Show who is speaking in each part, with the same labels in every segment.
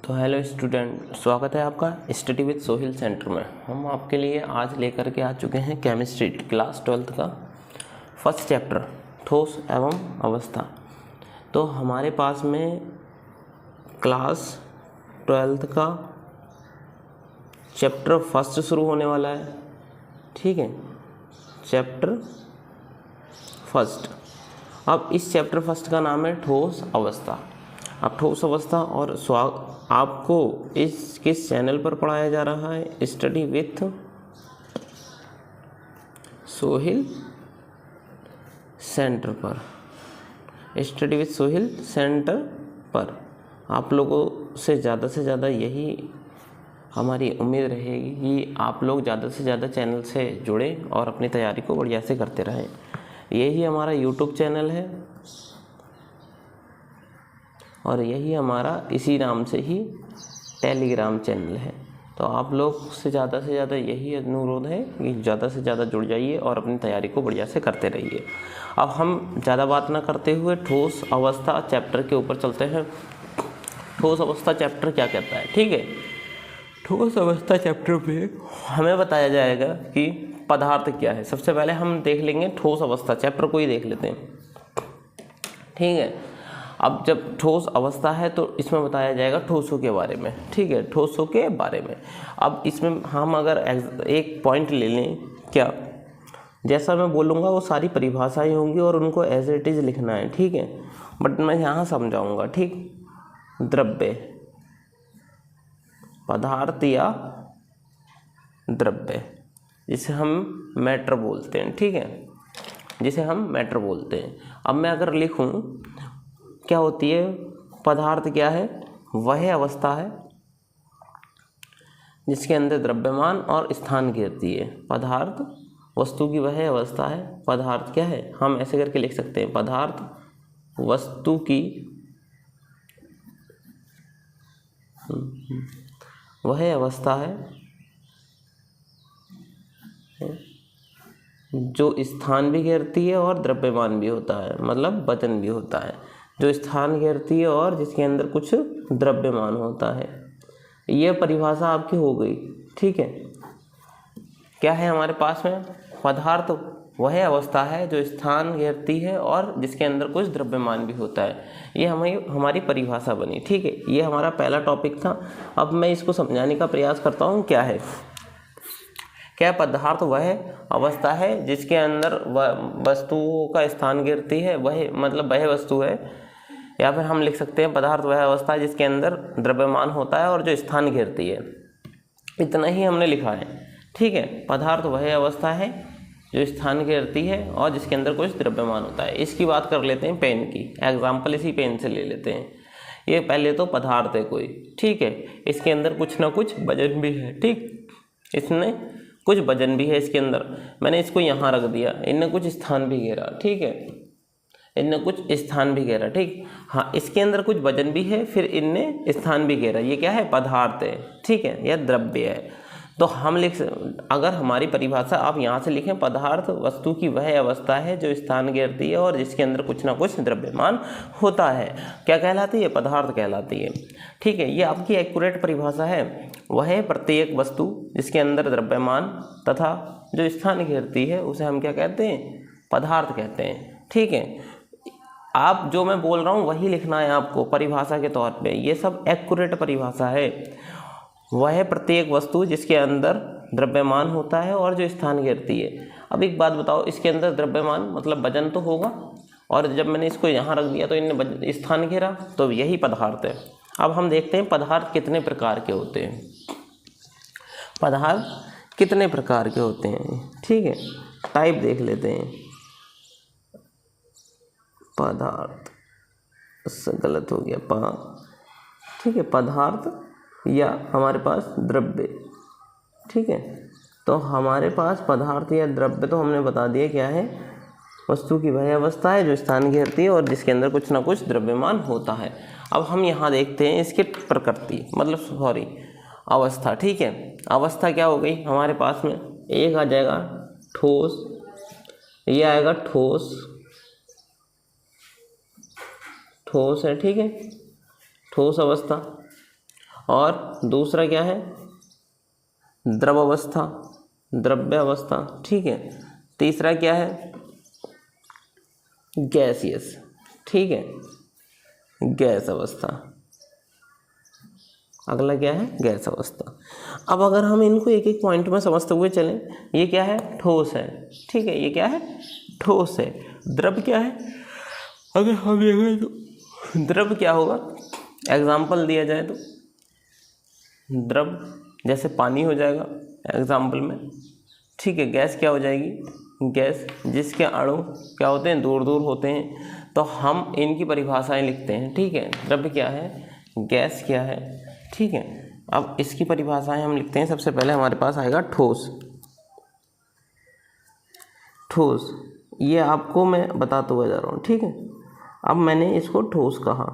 Speaker 1: तो hello student, स्वागत है आपका स्टडी विद सोहिल सेंटर में। हम आपके लिए आज लेकर के आ चुके हैं केमिस्ट्री क्लास 12th का फर्स्ट चैप्टर ठोस एवं अवस्था। तो हमारे पास में क्लास 12th का चैप्टर फर्स्ट शुरू होने वाला है। ठीक है, चैप्टर फर्स्ट। अब इस चैप्टर फर्स्ट का नाम है ठोस अवस्था। अब ठोस अवस्था और आपको इस किस चैनल पर पढ़ाया जा रहा है? स्टडी विथ सोहिल सेंटर पर। स्टडी विथ सोहिल सेंटर पर आप लोगों से ज़्यादा यही हमारी उम्मीद रहेगी कि आप लोग ज़्यादा से ज़्यादा चैनल से जुड़ें और अपनी तैयारी को बढ़िया से करते रहें। यही हमारा यूट्यूब चैनल है और यही हमारा इसी नाम से ही टेलीग्राम चैनल है। तो आप लोग से ज़्यादा यही अनुरोध है कि ज़्यादा से ज़्यादा जुड़ जाइए और अपनी तैयारी को बढ़िया से करते रहिए। अब हम ज़्यादा बात ना करते हुए ठोस अवस्था चैप्टर के ऊपर चलते हैं। ठोस अवस्था चैप्टर क्या कहता है? ठीक है, ठोस अवस्था चैप्टर में हमें बताया जाएगा कि पदार्थ क्या है। सबसे पहले हम देख लेंगे ठोस अवस्था, चैप्टर को ही देख लेते हैं। ठीक है, अब जब ठोस अवस्था है तो इसमें बताया जाएगा ठोसों के बारे में। ठीक है, ठोसों के बारे में। अब इसमें हम अगर एक पॉइंट ले लें, क्या जैसा मैं बोलूँगा वो सारी परिभाषाएं होंगी और उनको एज इट इज़ लिखना है। ठीक है, बट मैं यहाँ समझाऊँगा। ठीक, द्रव्य, पदार्थ या द्रव्य, जिसे हम मैटर बोलते हैं। ठीक है, जिसे हम मैटर बोलते हैं। अब मैं अगर लिखूं, क्या होती है पदार्थ? क्या है? वह अवस्था है जिसके अंदर द्रव्यमान और स्थान गिरती है। पदार्थ वस्तु की वह अवस्था है। पदार्थ क्या है? हम ऐसे करके लिख सकते हैं, पदार्थ वस्तु की वह अवस्था है जो स्थान भी घेरती है और द्रव्यमान भी होता है, मतलब वजन भी होता है। जो स्थान घेरती है और जिसके अंदर कुछ द्रव्यमान होता है। यह परिभाषा आपकी हो गई। ठीक है, क्या है हमारे पास में? पदार्थ वह अवस्था है जो स्थान घेरती है और जिसके अंदर कुछ द्रव्यमान भी होता है। ये हमारी परिभाषा बनी। ठीक है, ये हमारा पहला टॉपिक था। अब मैं इसको समझाने का प्रयास करता हूँ। क्या है? क्या पदार्थ वह अवस्था है जिसके अंदर वस्तुओं का स्थान गिरती है, वह मतलब वह वस्तु है। या फिर हम लिख सकते हैं पदार्थ वह अवस्था है जिसके अंदर द्रव्यमान होता है और जो स्थान घेरती है। इतना ही हमने लिखा है। ठीक है, पदार्थ वह अवस्था है जो स्थान घेरती है और जिसके अंदर कुछ द्रव्यमान होता है। इसकी बात कर लेते हैं पेन की। एग्जाम्पल इसी पेन से ले लेते हैं। ये पहले तो पदार्थ है कोई। ठीक है, इसके अंदर कुछ ना कुछ वजन भी है। ठीक, इसने कुछ वजन भी है इसके अंदर। मैंने इसको यहाँ रख दिया, इनने कुछ स्थान भी घेरा। ठीक है, इनने कुछ स्थान भी घेरा। ठीक, हाँ, इसके अंदर कुछ वजन भी है, फिर इनने स्थान भी घेरा। ये क्या है? पदार्थ है। ठीक है, यह द्रव्य है। तो हम अगर हमारी परिभाषा आप यहाँ से लिखें, पदार्थ वस्तु की वह अवस्था है जो स्थान घेरती है और जिसके अंदर कुछ ना कुछ द्रव्यमान होता है। क्या कहलाती है? पदार्थ कहलाती है। ठीक है, ये आपकी एक्यूरेट परिभाषा है। वह प्रत्येक वस्तु जिसके अंदर द्रव्यमान तथा जो स्थान घेरती है उसे हम क्या कहते हैं? पदार्थ कहते हैं। ठीक है, आप जो मैं बोल रहा हूँ वही लिखना है आपको परिभाषा के तौर पे। ये सब एक्यूरेट परिभाषा है। वह प्रत्येक वस्तु जिसके अंदर द्रव्यमान होता है और जो स्थान घेरती है। अब एक बात बताओ, इसके अंदर द्रव्यमान मतलब वजन तो होगा, और जब मैंने इसको यहाँ रख दिया तो इनने स्थान घेरा, तो यही पदार्थ है। अब हम देखते हैं पदार्थ कितने प्रकार के होते हैं। पदार्थ कितने प्रकार के होते हैं? ठीक है, टाइप देख लेते हैं। पदार्थ, गलत हो गया, ठीक है, पदार्थ या हमारे पास द्रव्य। ठीक है, तो हमारे पास पदार्थ या द्रव्य तो हमने बता दिया क्या है? वस्तु की वह अवस्था है जो स्थान घेरती है और जिसके अंदर कुछ ना कुछ द्रव्यमान होता है। अब हम यहाँ देखते हैं इसके प्रकृति, मतलब अवस्था। ठीक है, अवस्था क्या हो गई हमारे पास में? एक आ जाएगा ठोस, ये आएगा ठोस, ठोस है। ठीक है, ठोस अवस्था। और दूसरा क्या है, द्रव अवस्था, द्रव्य अवस्था, ठीक है। तीसरा क्या है, गैसियस, ठीक है, गैस अवस्था। अगला क्या है, गैस अवस्था। अब अगर हम इनको एक एक पॉइंट में समझते हुए चलें, ये क्या है, ठोस है, ठीक है, ये क्या है, ठोस है। द्रव क्या है, अगर हम देखें तो द्रव क्या होगा, एग्जाम्पल दिया जाए तो द्रव जैसे पानी हो जाएगा एग्जाम्पल में, ठीक है। गैस क्या हो जाएगी, गैस जिसके अणु क्या होते हैं, दूर दूर होते हैं, तो हम इनकी परिभाषाएं लिखते हैं, ठीक है। द्रव्य क्या है, गैस क्या है, ठीक है। अब इसकी परिभाषाएं हम लिखते हैं। सबसे पहले हमारे पास आएगा ठोस। ठोस ये आपको मैं बताते हुए जा रहा हूँ, ठीक है। अब मैंने इसको ठोस कहा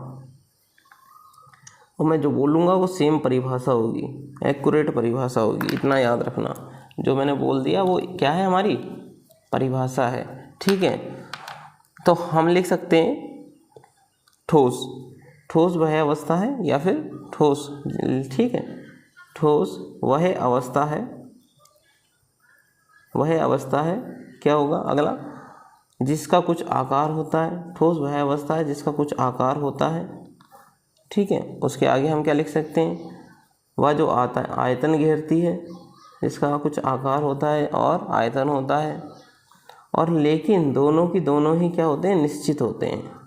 Speaker 1: और मैं जो बोलूँगा वो सेम परिभाषा होगी, एक्यूरेट परिभाषा होगी, इतना याद रखना। जो मैंने बोल दिया वो क्या है, हमारी परिभाषा है, ठीक है। तो हम लिख सकते हैं ठोस। ठोस वह अवस्था है या फिर ठोस, ठीक है। ठोस वह अवस्था है, वह अवस्था है, क्या होगा अगला, जिसका कुछ आकार होता है। ठोस वह अवस्था है जिसका कुछ आकार होता है, ठीक है। उसके आगे हम क्या लिख सकते हैं, वह जो आता है आयतन घेरती है, जिसका कुछ आकार होता है और आयतन होता है, और लेकिन दोनों की दोनों ही क्या होते हैं, निश्चित होते हैं।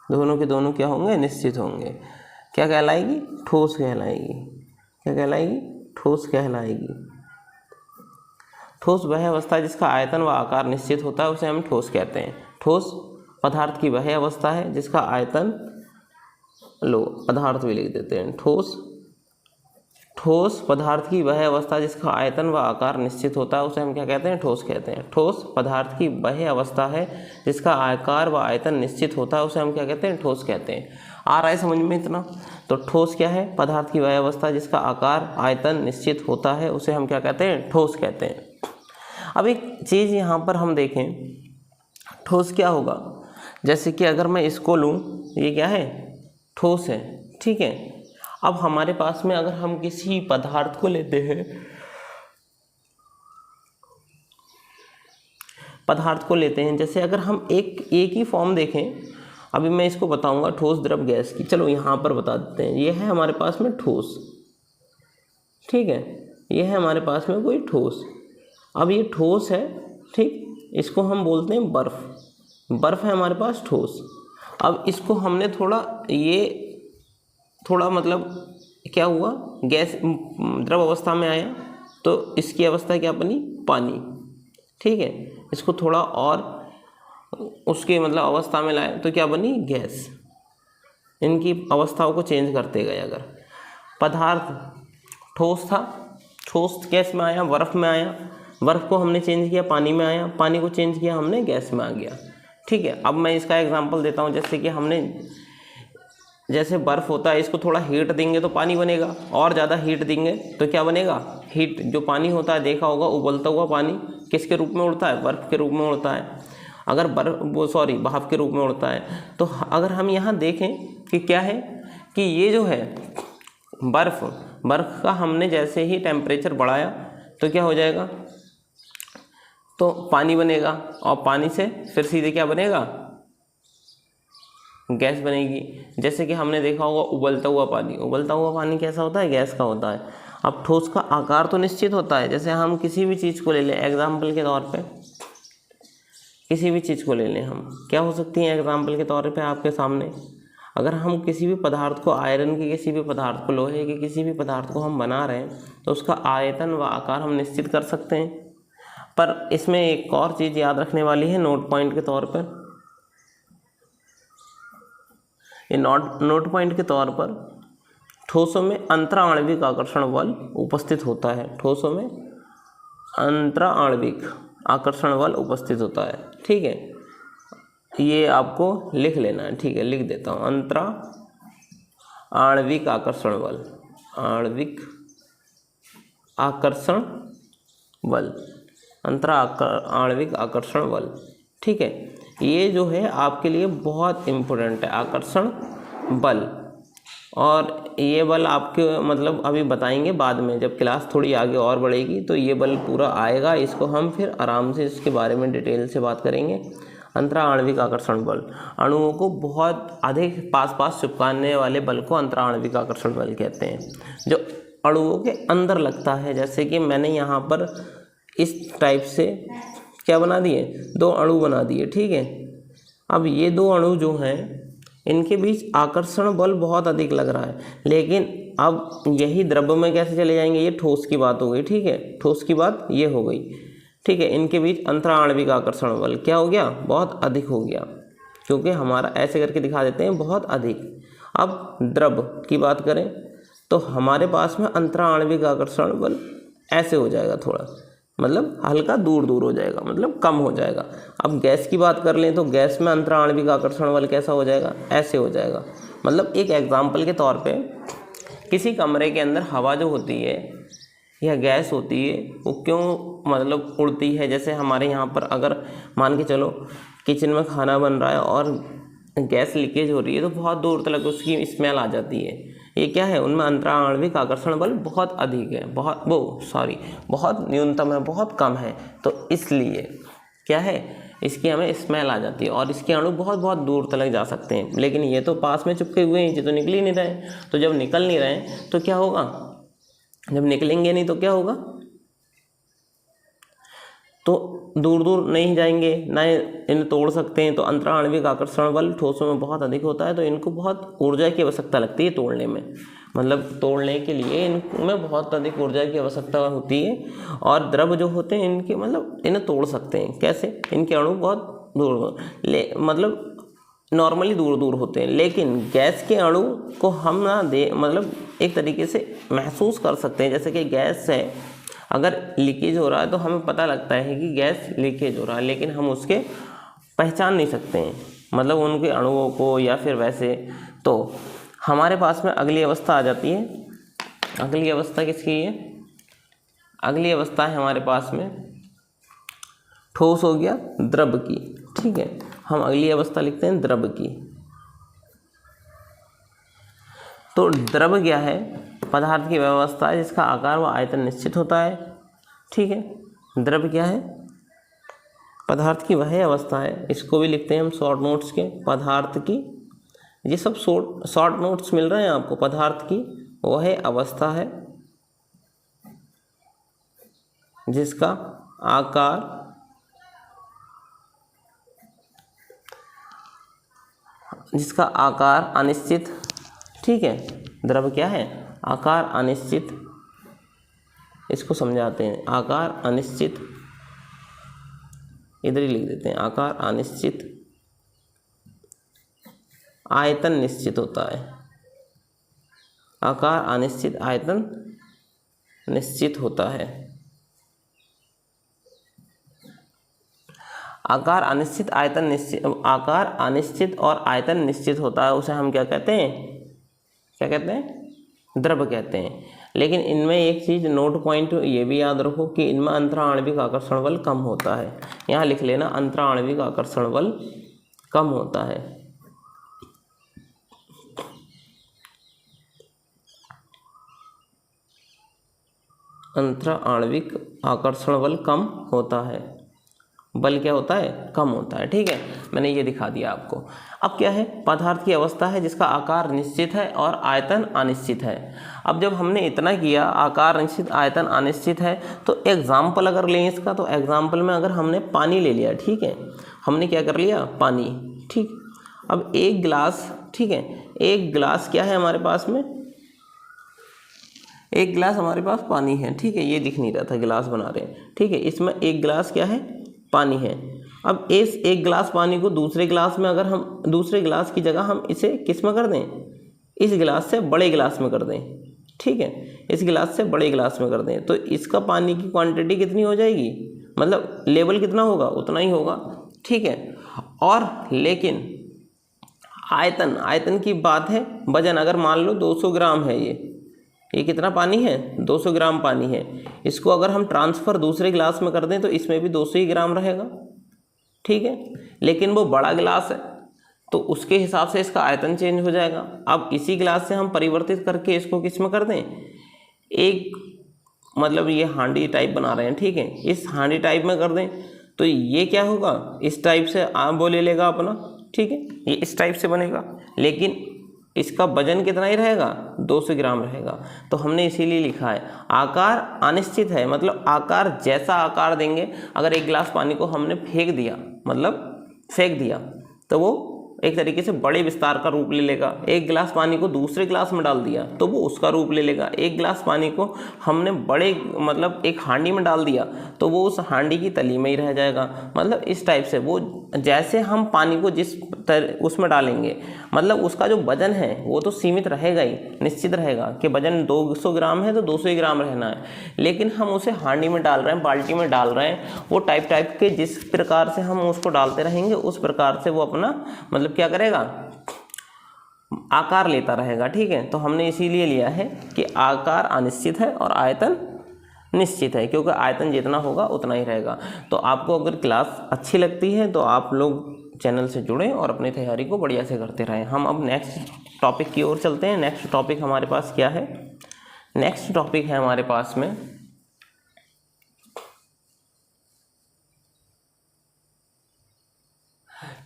Speaker 1: दोनों के दोनों क्या होंगे, निश्चित होंगे। क्या कहलाएगी, ठोस कहलाएगी। क्या कहलाएगी, ठोस कहलाएगी। ठोस वह अवस्था जिसका आयतन व आकार निश्चित होता है, उसे हम ठोस कहते हैं। ठोस पदार्थ की वह अवस्था है जिसका आयतन, लो पदार्थ भी लिख देते हैं, ठोस पदार्थ की वह अवस्था जिसका आयतन व आकार निश्चित होता है, उसे हम क्या कहते हैं, ठोस कहते हैं। ठोस पदार्थ की वह अवस्था है जिसका आकार व आयतन निश्चित होता है, उसे हम क्या कहते हैं, ठोस कहते हैं। आ रहा है समझ में इतना? तो ठोस क्या है, पदार्थ की वह अवस्था जिसका आकार आयतन निश्चित होता है, उसे हम क्या कहते हैं, ठोस कहते हैं। अब एक चीज़ यहाँ पर हम देखें, ठोस क्या होगा, जैसे कि अगर मैं इसको लूँ, ये क्या है, ठोस है, ठीक है। अब हमारे पास में अगर हम किसी पदार्थ को लेते हैं, जैसे अगर हम एक ही फॉर्म देखें, अभी मैं इसको बताऊंगा ठोस द्रव गैस की, चलो यहाँ पर बता देते हैं। ये है हमारे पास में ठोस, ठीक है, ये है हमारे पास में कोई ठोस। अब ये ठोस है, ठीक, इसको हम बोलते हैं बर्फ़। बर्फ़ है हमारे पास ठोस। अब इसको हमने थोड़ा मतलब क्या हुआ, गैस द्रव अवस्था में आया तो इसकी अवस्था क्या बनी, पानी, ठीक है। इसको थोड़ा और उसके मतलब अवस्था में लाए तो क्या बनी, गैस। इनकी अवस्थाओं को चेंज करते गए। अगर पदार्थ ठोस था, ठोस गैस में आया, बर्फ़ में आया, बर्फ़ को हमने चेंज किया, पानी में आया, पानी को चेंज किया हमने, गैस में आ गया, ठीक है। अब मैं इसका एग्जांपल देता हूँ। जैसे कि हमने, जैसे बर्फ़ होता है, इसको थोड़ा हीट देंगे तो पानी बनेगा, और ज़्यादा हीट देंगे तो क्या बनेगा, हीट। जो पानी होता है, देखा होगा, उबलता हुआ पानी किसके रूप में उड़ता है, बर्फ़ के रूप में उड़ता है। अगर भाप के रूप में उड़ता है। तो अगर हम यहाँ देखें कि क्या है कि ये जो है बर्फ़ का हमने जैसे ही टेम्परेचर बढ़ाया तो क्या हो जाएगा, तो पानी बनेगा, और पानी से फिर सीधे क्या बनेगा, गैस बनेगी। जैसे कि हमने देखा होगा उबलता हुआ पानी कैसा होता है, गैस का होता है। अब ठोस का आकार तो निश्चित होता है। जैसे हम किसी भी चीज़ को ले लें एग्जाम्पल के तौर पे, किसी भी चीज़ को ले लें हम, क्या हो सकती है एग्जाम्पल के तौर पे आपके सामने, अगर हम किसी भी पदार्थ को, आयरन के किसी भी पदार्थ को, लोहे के किसी भी पदार्थ को हम बना रहे हैं तो उसका आयतन व आकार हम निश्चित कर सकते हैं। पर इसमें एक और चीज़ याद रखने वाली है नोट पॉइंट के तौर पर। ये नोट पॉइंट के तौर पर ठोसों में अंतराण्विक आकर्षण बल उपस्थित होता है। ठोसों में अंतराण्विक आकर्षण बल उपस्थित होता है, ठीक है। ये आपको लिख लेना है, ठीक है, लिख देता हूँ। अंतराण्विक आकर्षण बल, आणविक आकर्षण बल, आणविक आकर्षण बल, ठीक है। ये जो है आपके लिए बहुत इम्पोर्टेंट है, आकर्षण बल, और ये बल आपके मतलब अभी बताएंगे बाद में, जब क्लास थोड़ी आगे और बढ़ेगी तो ये बल पूरा आएगा, इसको हम फिर आराम से इसके बारे में डिटेल से बात करेंगे। अंतराणविक आकर्षण बल, अणुओं को बहुत अधिक पास पास चिपकाने वाले बल को अंतराणविक आकर्षण बल कहते हैं, जो अणुओं के अंदर लगता है। जैसे कि मैंने यहाँ पर इस टाइप से क्या बना दिए, 2 अणु बना दिए, ठीक है। अब ये 2 अणु जो हैं इनके बीच आकर्षण बल बहुत अधिक लग रहा है, लेकिन अब यही द्रव्य में कैसे चले जाएंगे, ये ठोस की बात हो गई, ठीक है, ठोस की बात ये हो गई, ठीक है। इनके बीच अंतराणविक आकर्षण बल क्या हो गया, बहुत अधिक हो गया, क्योंकि हमारा ऐसे करके दिखा देते हैं बहुत अधिक। अब द्रव्य की बात करें तो हमारे पास में अंतराणविक आकर्षण बल ऐसे हो जाएगा, थोड़ा मतलब हल्का दूर दूर हो जाएगा, मतलब कम हो जाएगा। अब गैस की बात कर लें तो गैस में अंतराणविक आकर्षण बल कैसा हो जाएगा, ऐसे हो जाएगा। मतलब एक एग्जाम्पल के तौर पे किसी कमरे के अंदर हवा जो होती है या गैस होती है वो क्यों मतलब उड़ती है, जैसे हमारे यहाँ पर अगर मान के चलो किचन में खाना बन रहा है और गैस लीकेज हो रही है तो बहुत दूर तक उसकी स्मेल आ जाती है, ये क्या है, उनमें अंतराणविक आकर्षण बल बहुत अधिक है, बहुत न्यूनतम है, बहुत कम है, तो इसलिए क्या है, इसकी हमें स्मेल आ जाती है और इसके अणु बहुत बहुत दूर तक जा सकते हैं। लेकिन ये तो पास में चिपके हुए हैं, ये तो निकल ही नहीं रहे, तो जब निकल नहीं रहे तो क्या होगा, जब निकलेंगे नहीं तो क्या होगा, तो दूर दूर नहीं जाएंगे, ना इन्हें तोड़ सकते हैं। तो अंतराणविक आकर्षण बल ठोसों में बहुत अधिक होता है, तो इनको बहुत ऊर्जा की आवश्यकता लगती है तोड़ने में, मतलब तोड़ने के लिए इनमें बहुत अधिक ऊर्जा की आवश्यकता होती है। और द्रव जो होते हैं इनके मतलब इन्हें तोड़ सकते हैं कैसे, इनके अणु बहुत दूर मतलब नॉर्मली दूर दूर होते हैं, लेकिन गैस के अणु को हम ना मतलब एक तरीके से महसूस कर सकते हैं। जैसे कि गैस है, अगर लीकेज हो रहा है तो हमें पता लगता है कि गैस लीकेज हो रहा है, लेकिन हम उसके पहचान नहीं सकते हैं, मतलब उनके अणुओं को या फिर वैसे। तो हमारे पास में अगली अवस्था आ जाती है, अगली अवस्था किसकी है, अगली अवस्था है हमारे पास में ठोस हो गया द्रव की, ठीक है। हम अगली अवस्था लिखते हैं द्रव की। तो द्रव क्या है, पदार्थ की व्यवस्था है जिसका आकार व आयतन निश्चित होता है, ठीक है। द्रव क्या है, पदार्थ की वह अवस्था है, इसको भी लिखते हैं हम शॉर्ट नोट्स के, पदार्थ की, ये सब शॉर्ट नोट्स मिल रहे हैं आपको। पदार्थ की वह अवस्था है जिसका आकार अनिश्चित, ठीक है। द्रव क्या है, आकार अनिश्चित, इसको समझाते हैं, आकार अनिश्चित, इधर ही लिख देते हैं, आकार अनिश्चित, आयतन निश्चित होता है, आकार अनिश्चित, आयतन निश्चित होता है। आकार अनिश्चित, आयतन निश्चित, आकार अनिश्चित और आयतन निश्चित होता है, उसे हम क्या कहते हैं, क्या कहते हैं, द्रव कहते हैं। लेकिन इनमें एक चीज़ नोट पॉइंट ये भी याद रखो कि इनमें अंतराणविक आकर्षण बल कम होता है, यहाँ लिख लेना, अंतराणविक आकर्षण बल कम होता है। अंतराणविक आकर्षण बल कम होता है, बल क्या होता है, कम होता है, ठीक है। मैंने ये दिखा दिया आपको। अब क्या है, पदार्थ की अवस्था है जिसका आकार निश्चित है और आयतन अनिश्चित है। अब जब हमने इतना किया, आकार निश्चित, आयतन अनिश्चित है, तो एग्जाम्पल अगर लें इसका, तो एग्जाम्पल में अगर हमने पानी ले लिया, ठीक है, हमने क्या कर लिया, पानी, ठीक। अब एक गिलास, ठीक है, एक गिलास क्या है हमारे पास में, एक गिलास हमारे पास पानी है, ठीक है, ये दिख नहीं रहा था, गिलास बना रहे हैं, ठीक है। इसमें एक गिलास क्या है, पानी है। अब इस एक गिलास पानी को दूसरे गिलास में, अगर हम दूसरे गिलास की जगह हम इसे किस में कर दें, इस गिलास से बड़े गिलास में कर दें, ठीक है, इस गिलास से बड़े गिलास में कर दें, तो इसका पानी की क्वांटिटी कितनी हो जाएगी, मतलब लेवल कितना होगा, उतना ही होगा, ठीक है। और लेकिन आयतन, आयतन की बात है, वजन अगर मान लो 200 ग्राम है, ये कितना पानी है, 200 ग्राम पानी है। इसको अगर हम ट्रांसफ़र दूसरे गिलास में कर दें तो इसमें भी 200 ही ग्राम रहेगा, ठीक है। लेकिन वो बड़ा गिलास है तो उसके हिसाब से इसका आयतन चेंज हो जाएगा। अब इसी गिलास से हम परिवर्तित करके इसको किस में कर दें, एक मतलब ये हांडी टाइप बना रहे हैं, ठीक है, इस हांडी टाइप में कर दें, तो ये क्या होगा, इस टाइप से वो ले लेगा अपना, ठीक है, ये इस टाइप से बनेगा, लेकिन इसका वजन कितना ही रहेगा, 200 ग्राम रहेगा। तो हमने इसीलिए लिखा है आकार अनिश्चित है, मतलब आकार जैसा आकार देंगे, अगर एक गिलास पानी को हमने फेंक दिया, मतलब फेंक दिया, तो वो एक तरीके से बड़े विस्तार का रूप ले लेगा। एक गिलास पानी को दूसरे गिलास में डाल दिया तो वो उसका रूप ले लेगा। एक गिलास पानी को हमने बड़े मतलब एक हांडी में डाल दिया तो वो उस हांडी की तली में ही रह जाएगा। मतलब इस टाइप से वो जैसे हम पानी को जिस उसमें डालेंगे, मतलब उसका जो वजन है वो तो सीमित रहेगा ही, निश्चित रहेगा कि वजन 200 ग्राम है तो 200 ही ग्राम रहना है, लेकिन हम उसे हांडी में डाल रहे हैं, बाल्टी में डाल रहे हैं, वो टाइप के जिस प्रकार से हम उसको डालते रहेंगे उस प्रकार से वो अपना मतलब क्या करेगा, आकार लेता रहेगा, ठीक है। तो हमने इसीलिए लिया है कि आकार अनिश्चित है और आयतन निश्चित है, क्योंकि आयतन जितना होगा उतना ही रहेगा। तो आपको अगर क्लास अच्छी लगती है तो आप लोग चैनल से जुड़ें और अपनी तैयारी को बढ़िया से करते रहें। हम अब नेक्स्ट टॉपिक की ओर चलते हैं। नेक्स्ट टॉपिक हमारे पास क्या है, नेक्स्ट टॉपिक है हमारे पास में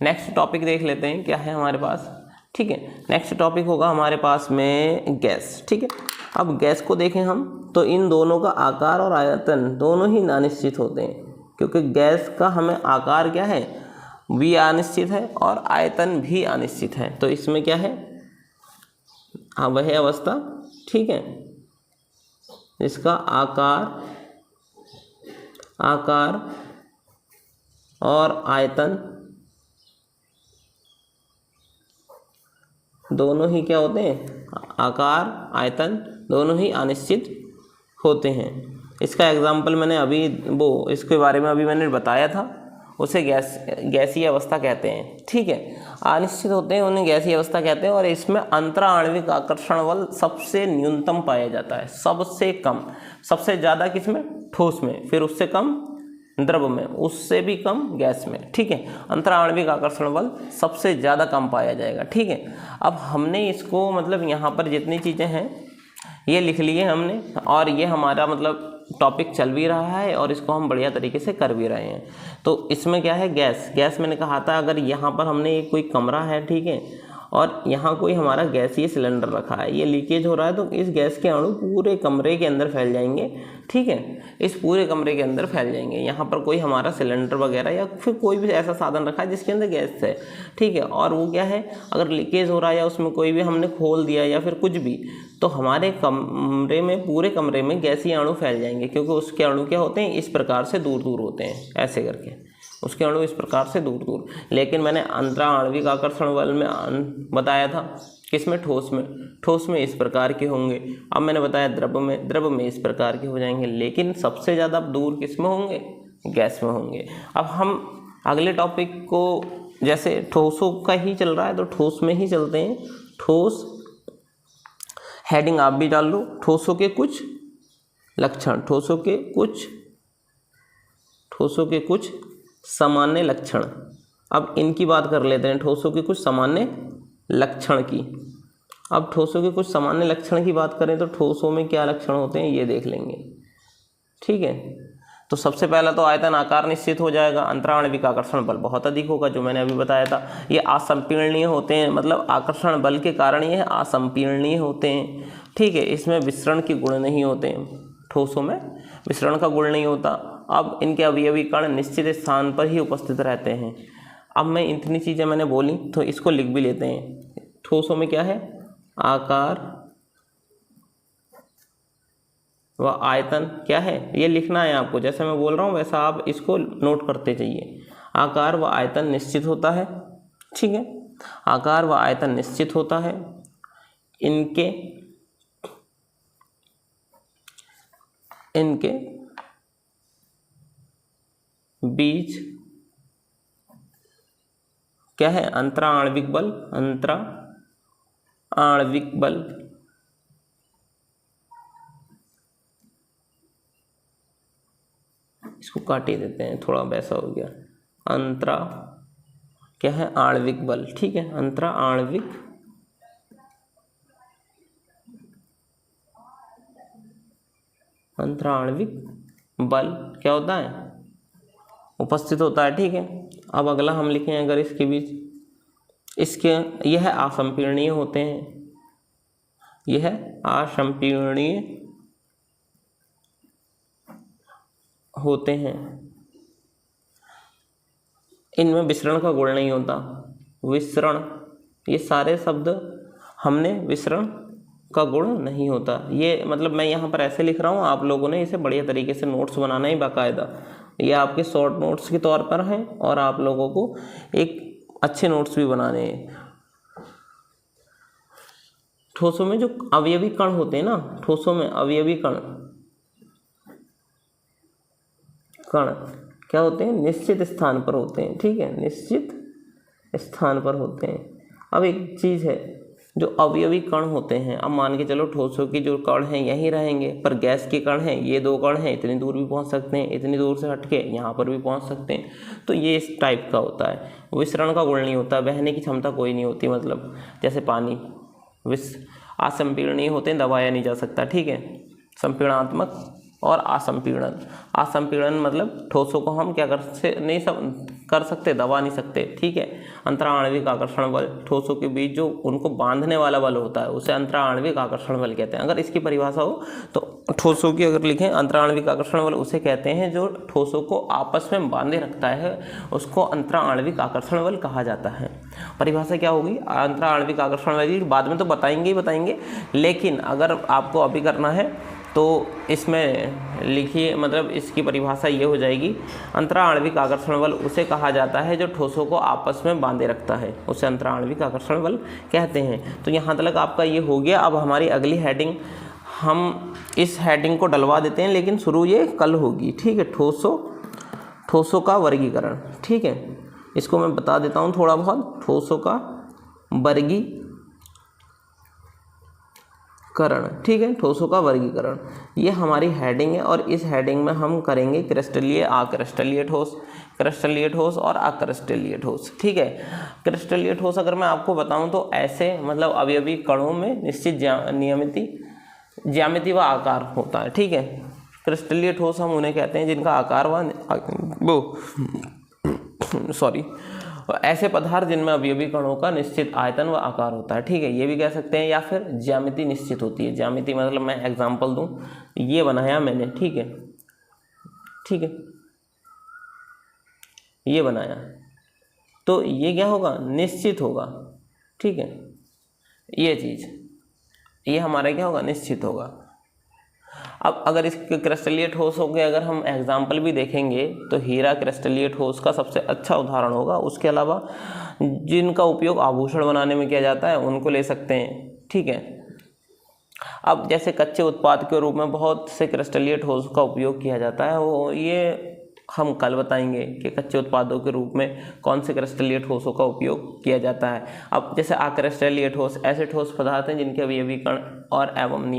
Speaker 1: नेक्स्ट टॉपिक देख लेते हैं क्या है हमारे पास, ठीक है। नेक्स्ट टॉपिक होगा हमारे पास में गैस, ठीक है। अब गैस को देखें हम तो इन दोनों का आकार और आयतन दोनों ही अनिश्चित होते हैं, क्योंकि गैस का हमें आकार क्या है, भी अनिश्चित है और आयतन भी अनिश्चित है। तो इसमें क्या है, हाँ वह अवस्था, ठीक है, इसका आकार और आयतन दोनों ही क्या होते हैं, आकार आयतन दोनों ही अनिश्चित होते हैं। इसका एग्जाम्पल मैंने अभी इसके बारे में अभी मैंने बताया था, उसे गैसीय अवस्था कहते हैं, ठीक है। अनिश्चित होते हैं उन्हें गैसीय अवस्था कहते हैं, और इसमें अंतराण्विक आकर्षण बल सबसे न्यूनतम पाया जाता है, सबसे कम, सबसे ज़्यादा किसमें, ठोस में, फिर उससे कम द्रव में, उससे भी कम गैस में, ठीक है। अंतराण्विक आकर्षण बल सबसे ज़्यादा कम पाया जाएगा, ठीक है। अब हमने इसको मतलब यहाँ पर जितनी चीज़ें हैं ये लिख लिए हमने, और ये हमारा मतलब टॉपिक चल भी रहा है और इसको हम बढ़िया तरीके से कर भी रहे हैं। तो इसमें क्या है, गैस मैंने कहा था, अगर यहाँ पर हमने कोई कमरा है, ठीक है, और यहाँ कोई हमारा गैसीय सिलेंडर रखा है, ये लीकेज हो रहा है, तो इस गैस के अणु पूरे कमरे के अंदर फैल जाएंगे, ठीक है, इस पूरे कमरे के अंदर फैल जाएंगे। यहाँ पर कोई हमारा सिलेंडर वगैरह या फिर कोई भी ऐसा साधन रखा है जिसके अंदर गैस है, ठीक है, और वो क्या है, अगर लीकेज हो रहा है या उसमें कोई भी हमने खोल दिया या फिर कुछ भी, तो हमारे कमरे में, पूरे कमरे में गैसीय अणु फैल जाएंगे, क्योंकि उसके अणु क्या होते हैं, इस प्रकार से दूर दूर होते हैं, ऐसे करके उसके अणु इस प्रकार से दूर दूर। लेकिन मैंने अंतराण्विक आकर्षण बल में बताया था किसमें, ठोस में इस प्रकार के होंगे। अब मैंने बताया द्रव में इस प्रकार के हो जाएंगे, लेकिन सबसे ज़्यादा दूर किस में होंगे, गैस में होंगे। अब हम अगले टॉपिक को, जैसे ठोसों का ही चल रहा है तो ठोस में ही चलते हैं। ठोस हेडिंग आप भी डाल लो, ठोसों के कुछ लक्षण, ठोसों के कुछ सामान्य लक्षण। अब इनकी बात कर लेते हैं, ठोसों के कुछ सामान्य लक्षण की। अब ठोसों के कुछ सामान्य लक्षण की बात करें तो ठोसों में क्या लक्षण होते हैं ये देख लेंगे, ठीक है। तो सबसे पहला तो आयतन आकार निश्चित हो जाएगा, अंतराण्विक आकर्षण बल बहुत अधिक होगा, जो मैंने अभी बताया था। ये असंपीड़नीय होते हैं, मतलब आकर्षण बल के कारण ये असंपीड़नीय होते हैं, ठीक है। इसमें विसरण के गुण नहीं होते हैं, ठोसों में विसरण का गुण नहीं होता। अब इनके अवयवी कण निश्चित स्थान पर ही उपस्थित रहते हैं। अब मैं इतनी चीज़ें मैंने बोली तो इसको लिख भी लेते हैं। ठोसों में क्या है, आकार व आयतन क्या है, ये लिखना है आपको, जैसे मैं बोल रहा हूँ वैसा आप इसको नोट करते जाइए। आकार व आयतन निश्चित होता है, ठीक है, आकार व आयतन निश्चित होता है। इनके बीच क्या है, अंतराण्विक बल इसको काट ही देते हैं, थोड़ा वैसा हो गया, क्या है, आणविक बल। ठीक है, अंतरा आणविक बल क्या होता है, उपस्थित होता है। ठीक है, अब अगला हम लिखें अगर इसके बीच, इसके यह असंपीड़नीय होते हैं, यह असंपीड़नीय होते हैं, इनमें विसरण का गुण नहीं होता। विसरण, ये सारे शब्द हमने विसरण का गुण नहीं होता। ये मतलब मैं यहाँ पर ऐसे लिख रहा हूँ, आप लोगों ने इसे बढ़िया तरीके से नोट्स बनाना ही बाकायदा। ये आपके शॉर्ट नोट्स के तौर पर हैं और आप लोगों को एक अच्छे नोट्स भी बनाने हैं। ठोसों में जो अवयवी कण होते हैं ना, ठोसों में अवयवी कण क्या होते हैं, निश्चित स्थान पर होते हैं। ठीक है, निश्चित स्थान पर होते हैं। अब एक चीज़ है, जो अवयवी कण होते हैं, अब मान के चलो ठोसों की जो कण हैं यहीं रहेंगे, पर गैस के कण हैं, ये 2 कण हैं, इतनी दूर भी पहुंच सकते हैं, इतनी दूर से हटके यहाँ पर भी पहुंच सकते हैं। तो ये इस टाइप का होता है, विसरण का गुण नहीं होता, बहने की क्षमता कोई नहीं होती। मतलब जैसे पानी असंपीड़नीय होते हैं, दबाया नहीं जा सकता। ठीक है, संपीड़नात्मक और असंपीड़न। असंपीड़न मतलब ठोसों को हम क्या कर सकते, दबा नहीं सकते। ठीक है, अंतराणविक आकर्षण बल, ठोसों के बीच जो उनको बांधने वाला बल होता है उसे अंतराणविक आकर्षण बल कहते हैं। अगर इसकी परिभाषा हो तो ठोसों की अगर लिखें, अंतराणविक आकर्षण बल उसे कहते हैं जो ठोसों को आपस में बांधे रखता है, उसको अंतराणविक आकर्षण बल कहा जाता है। परिभाषा क्या होगी, अंतराणविक आकर्षण बल बाद में तो बताएंगे, लेकिन अगर आपको अभी करना है तो इसमें लिखिए, मतलब इसकी परिभाषा ये हो जाएगी, अंतराणविक आकर्षण बल उसे कहा जाता है जो ठोसों को आपस में बांधे रखता है, उसे अंतराणविक आकर्षण बल कहते हैं। तो यहाँ तक आपका ये हो गया। अब हमारी अगली हेडिंग, हम इस हेडिंग को डलवा देते हैं, लेकिन शुरू ये कल होगी। ठीक है, ठोसों का वर्गीकरण। ठीक है, इसको मैं बता देता हूँ थोड़ा बहुत। ठोसों का वर्गीकरण, ठीक है, ठोसों का वर्गीकरण, ये हमारी हेडिंग है। और इस हेडिंग में हम करेंगे क्रिस्टलीय, अक्रिस्टलीय ठोस, क्रिस्टलीय ठोस और अक्रिस्टलीय ठोस। ठीक है, क्रिस्टलीय ठोस अगर मैं आपको बताऊं तो ऐसे मतलब अवयवी कणों में निश्चित ज्यामिति व आकार होता है। ठीक है, क्रिस्टलीय ठोस हम उन्हें कहते हैं जिनका आकार ऐसे पदार्थ जिनमें अवयवी कणों का निश्चित आयतन व आकार होता है। ठीक है, ये भी कह सकते हैं, या फिर ज्यामिति निश्चित होती है। ज्यामिति मतलब मैं एग्जांपल दूं, ये बनाया मैंने। ठीक है, ये बनाया तो ये क्या होगा, निश्चित होगा। ठीक है, ये चीज़ ये हमारा क्या होगा, निश्चित होगा। अब अगर इसके क्रिस्टलीय ठोस हो गए, अगर हम एग्जाम्पल भी देखेंगे तो हीरा क्रिस्टलीय ठोस का सबसे अच्छा उदाहरण होगा। उसके अलावा जिनका उपयोग आभूषण बनाने में किया जाता है उनको ले सकते हैं। ठीक है, अब जैसे कच्चे उत्पाद के रूप में बहुत से क्रिस्टलीय ठोस का उपयोग किया जाता है, वो ये हम कल बताएंगे कि कच्चे उत्पादों के रूप में कौन से क्रिस्टलीय ठोसों का उपयोग किया जाता है। अब जैसे अक्रिस्टलीय ठोस ऐसे ठोस पदार्थ हैं जिनके अवयवी कण और एवं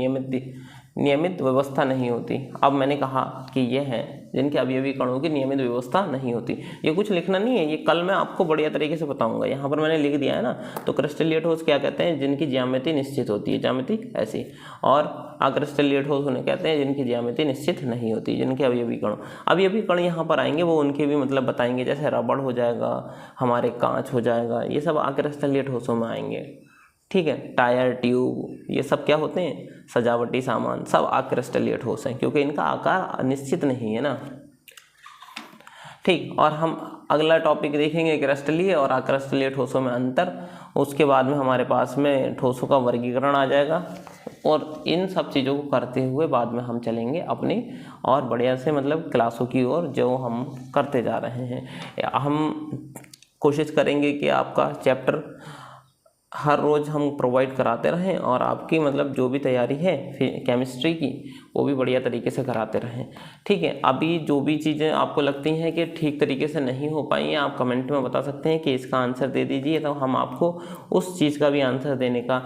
Speaker 1: नियमित व्यवस्था नहीं होती। अब मैंने कहा कि ये हैं जिनके अवयवी कणों की नियमित व्यवस्था नहीं होती। ये कुछ लिखना नहीं है, ये कल मैं आपको बढ़िया तरीके से बताऊंगा। यहाँ पर मैंने लिख दिया है ना। तो क्रिस्टलीय ठोस क्या कहते हैं, जिनकी ज्यामिति निश्चित होती है, ज्यामिति ऐसी। और अक्रिस्टलीय ठोस उन्हें कहते हैं जिनकी ज्यामिति निश्चित नहीं होती, जिनके अवयवी कण यहाँ पर आएंगे, वो उनके भी मतलब बताएंगे। जैसे रबड़ हो जाएगा, हमारे कांच हो जाएगा, ये सब अक्रिस्टलीय ठोसों में आएंगे। ठीक है, टायर, ट्यूब, ये सब क्या होते हैं, सजावटी सामान, सब अक्रिस्टलीय ठोस हैं, क्योंकि इनका आकार निश्चित नहीं है ना। ठीक, और हम अगला टॉपिक देखेंगे क्रिस्टलीय और अक्रिस्टलीय ठोसों में अंतर। उसके बाद में हमारे पास में ठोसों का वर्गीकरण आ जाएगा। और इन सब चीज़ों को करते हुए बाद में हम चलेंगे अपनी और बढ़िया से मतलब क्लासों की ओर जो हम करते जा रहे हैं। हम कोशिश करेंगे कि आपका चैप्टर हर रोज़ हम प्रोवाइड कराते रहें और आपकी मतलब जो भी तैयारी है फिर केमिस्ट्री की वो भी बढ़िया तरीके से कराते रहें। ठीक है, अभी जो भी चीज़ें आपको लगती हैं कि ठीक तरीके से नहीं हो पाई हैं, आप कमेंट में बता सकते हैं कि इसका आंसर दे दीजिए, तो हम आपको उस चीज़ का भी आंसर देने का